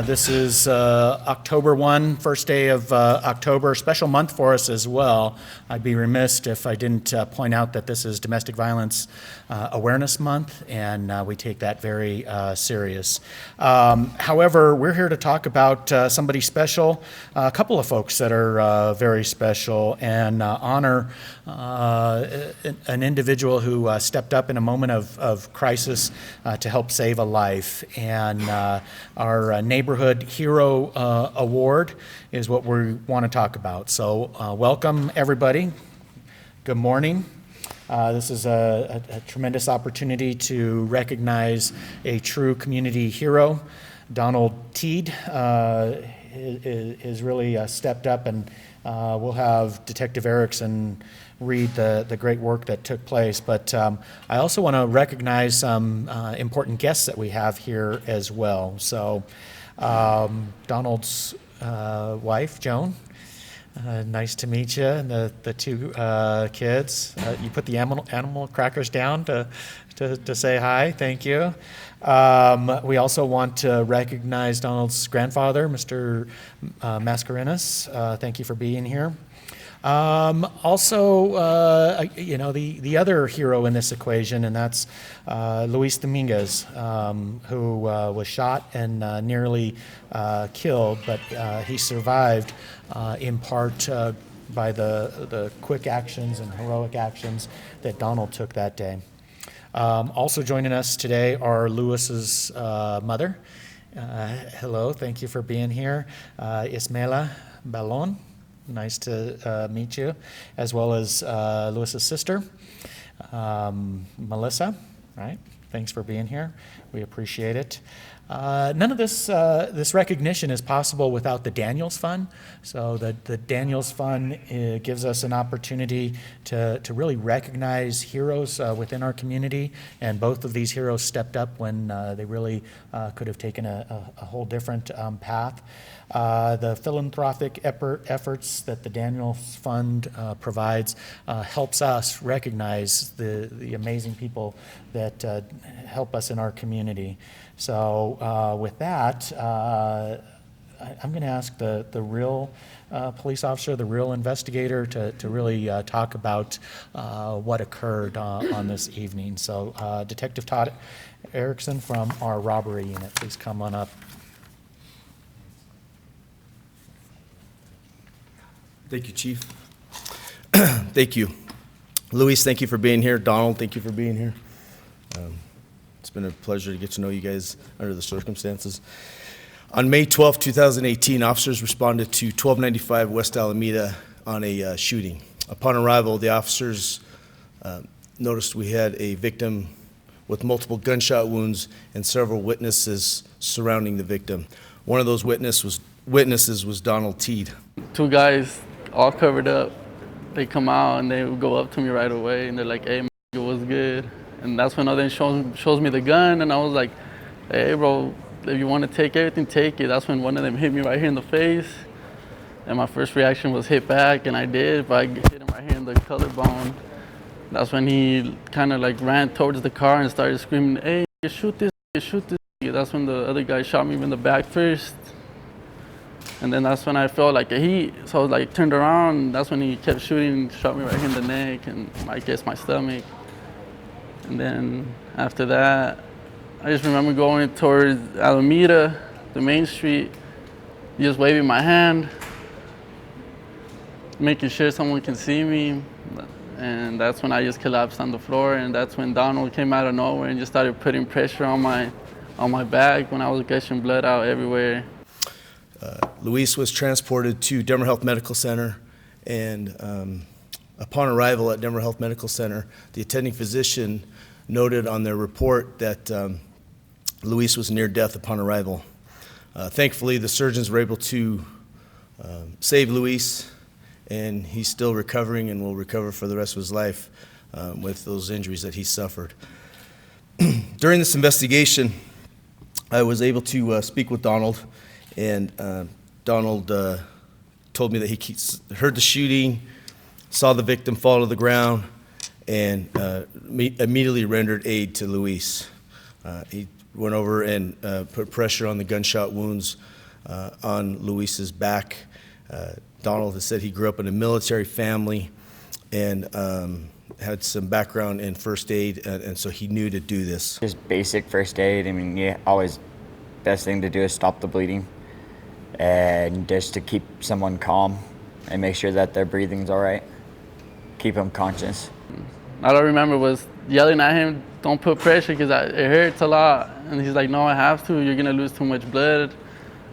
This is October 1, first day of October, special month for us as well. I'd be remiss if I didn't point out that this is Domestic Violence Awareness Month, and we take that very serious. However, we're here to talk about somebody special, a couple of folks that are very special, and honor an individual who stepped up in a moment of crisis to help save a life. And our Neighborhood Hero Award is what we want to talk about. So welcome, everybody. Good morning. This is a tremendous opportunity to recognize a true community hero. Donald Teadt is really stepped up, and we'll have Detective Erickson read the great work that took place. But I also want to recognize some important guests that we have here as well. So Donald's wife, Joan, nice to meet you, and the two kids. You put the animal crackers down to say hi. Thank you. We also want to recognize Donald's grandfather, Mr. Mascarenas. Thank you for being here. Also, the other hero in this equation, and that's Luis Dominguez, who was shot and nearly killed, but he survived in part by the quick actions and heroic actions that Donald took that day. Also joining us today are Luis's mother. Hello, thank you for being here. Ismaela Balon. Nice to meet you, as well as Luis's sister, Melissa, right? Thanks for being here. We appreciate it. None of this recognition is possible without the Daniels Fund. So the Daniels Fund gives us an opportunity to really recognize heroes within our community, and both of these heroes stepped up when they really could have taken a whole different path. The philanthropic efforts that the Daniels Fund provides helps us recognize the amazing people that help us in our community. So with that, I'm going to ask the real police officer, the real investigator, to really talk about what occurred on this evening. So Detective Todd Erickson from our robbery unit, please come on up. Thank you, Chief. Thank you. Luis, thank you for being here. Donald, thank you for being here. It's been a pleasure to get to know you guys under the circumstances. On May 12, 2018, officers responded to 1295 West Alameda on a shooting. Upon arrival, the officers noticed we had a victim with multiple gunshot wounds and several witnesses surrounding the victim. One of those witnesses was Donald Teadt. Two guys all covered up. They come out and they would go up to me right away and they're like, "Hey, man, it was good." And that's when other shows me the gun, and I was like, "Hey, bro, if you want to take everything, take it." That's when one of them hit me right here in the face, and my first reaction was hit back, and I did, but I hit him right here in the collarbone. That's when he kind of like ran towards the car and started screaming, "Hey, you shoot this, you shoot this." That's when the other guy shot me in the back first. And then that's when I felt like a heat, so I was like turned around, and that's when he kept shooting, shot me right here in the neck and I guess my stomach. And then after that, I just remember going towards Alameda, the main street, just waving my hand, making sure someone can see me. And that's when I just collapsed on the floor, and that's when Donald came out of nowhere and just started putting pressure on my back when I was gushing blood out everywhere. Luis was transported to Denver Health Medical Center, and upon arrival at Denver Health Medical Center, the attending physician noted on their report that Luis was near death upon arrival. Thankfully, the surgeons were able to save Luis, and he's still recovering and will recover for the rest of his life with those injuries that he suffered. During this investigation, I was able to speak with Donald, and Donald told me that he heard the shooting, saw the victim fall to the ground, and immediately rendered aid to Luis. He went over and put pressure on the gunshot wounds on Luis's back. Donald has said he grew up in a military family and had some background in first aid, and so he knew to do this. Just basic first aid. I mean, always best thing to do is stop the bleeding and just to keep someone calm and make sure that their breathing's all right. Keep them conscious. All I remember was yelling at him, "Don't put pressure," because it hurts a lot. And he's like, "No, I have to. You're gonna lose too much blood."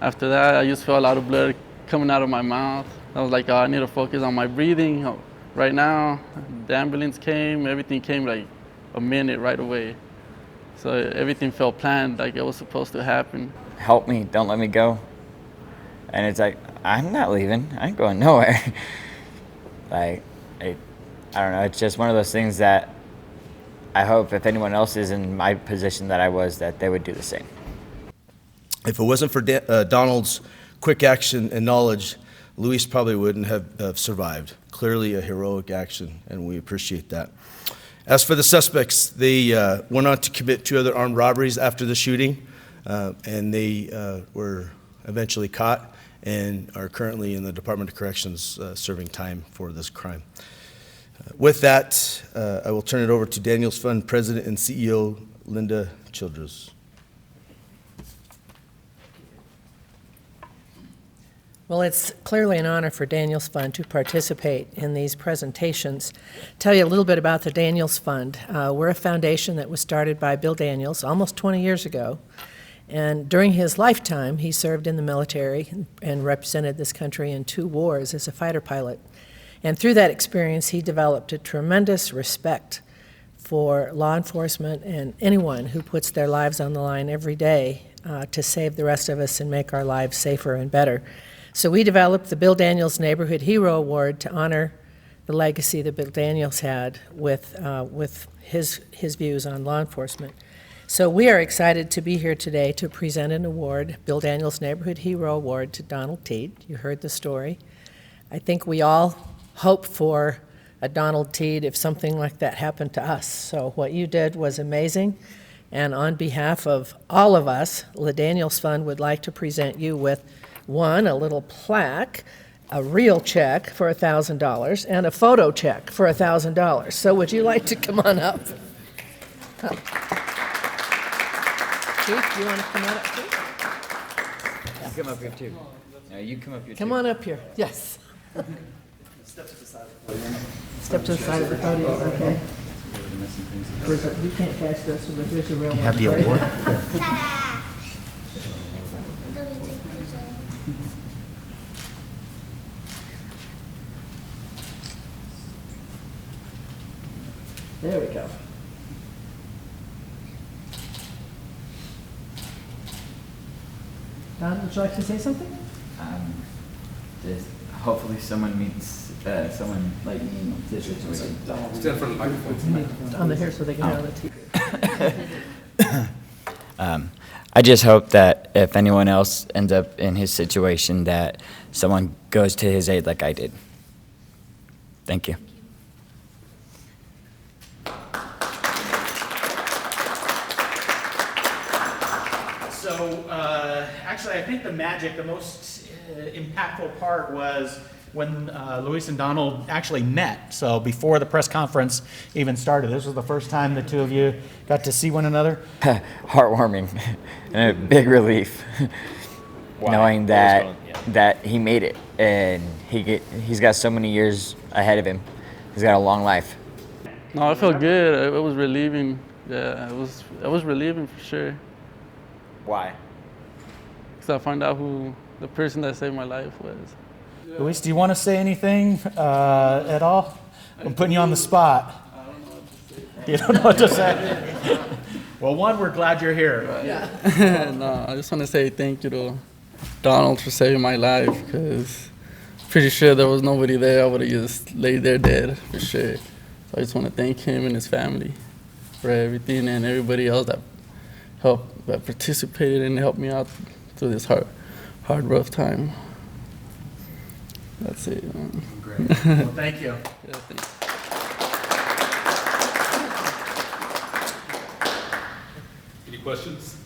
After that, I just felt a lot of blood coming out of my mouth. I was like, "Oh, I need to focus on my breathing right now." The ambulance came. Everything came like a minute right away. So everything felt planned, like it was supposed to happen. Help me, don't let me go. And it's like, I'm not leaving. I ain't going nowhere. I don't know. It's just one of those things that I hope if anyone else is in my position that I was, that they would do the same. If it wasn't for Donald's quick action and knowledge, Luis probably wouldn't have survived. Clearly a heroic action, and we appreciate that. As for the suspects, they went on to commit 2 other armed robberies after the shooting, and they were eventually caught and are currently in the Department of Corrections serving time for this crime. With that, I will turn it over to Daniels Fund President and CEO Linda Childress. Well, it's clearly an honor for Daniels Fund to participate in these presentations. Tell you a little bit about the Daniels Fund. We're a foundation that was started by Bill Daniels almost 20 years ago. And during his lifetime, he served in the military and represented this country in 2 wars as a fighter pilot. And through that experience, he developed a tremendous respect for law enforcement and anyone who puts their lives on the line every day to save the rest of us and make our lives safer and better. So we developed the Bill Daniels Neighborhood Hero Award to honor the legacy that Bill Daniels had with his views on law enforcement. So we are excited to be here today to present an award, Bill Daniels Neighborhood Hero Award, to Donald Teadt. You heard the story. I think we all hope for a Donald Teadt if something like that happened to us. So what you did was amazing. And on behalf of all of us, the Daniels Fund would like to present you with a little plaque, a real check for $1,000, and a photo check for $1,000. So would you like to come on up? Chief, you want to come on up too? You come up here too. No, you come up here Come too. on up here, yes. Step to the side of the podium, okay. You can't catch this, but here's a real one. Have the award? There we go. Don, would you like to say something? Just hopefully someone meets someone like me in this situation. Stand for the microphone. On the hair so they can hear on the TV. I just hope that if anyone else ends up in his situation, that someone goes to his aid like I did. Thank you. So actually, I think the most impactful part was when Luis and Donald actually met. So before the press conference even started, this was the first time the 2 of you got to see one another. Heartwarming and a big relief knowing that he made it and he's got so many years ahead of him. He's got a long life. No, I felt good. It was relieving. Yeah, it was relieving for sure. Why? Because I found out who the person that saved my life was. Luis, do you want to say anything at all? I'm putting you on the spot. You don't know what to say? Well, one, we're glad you're here. No, I just want to say thank you to Donald for saving my life, because pretty sure there was nobody there. I would have just laid there dead for sure. So I just want to thank him and his family for everything, and everybody else that participated and helped me out through this hard, rough time. That's it. Great. Well, thank you. Yeah, thanks. Any questions?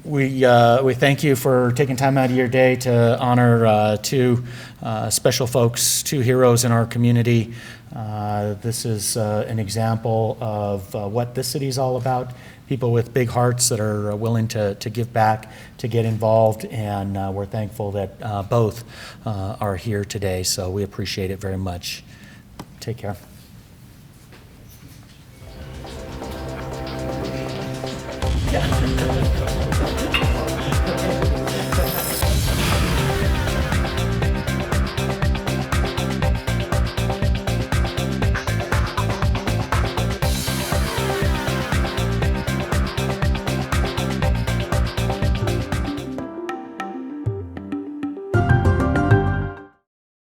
We thank you for taking time out of your day to honor two special folks, two heroes in our community. This is an example of what this city is all about. People with big hearts that are willing to give back, to get involved, and we're thankful that both are here today, so we appreciate it very much. Take care. Yeah.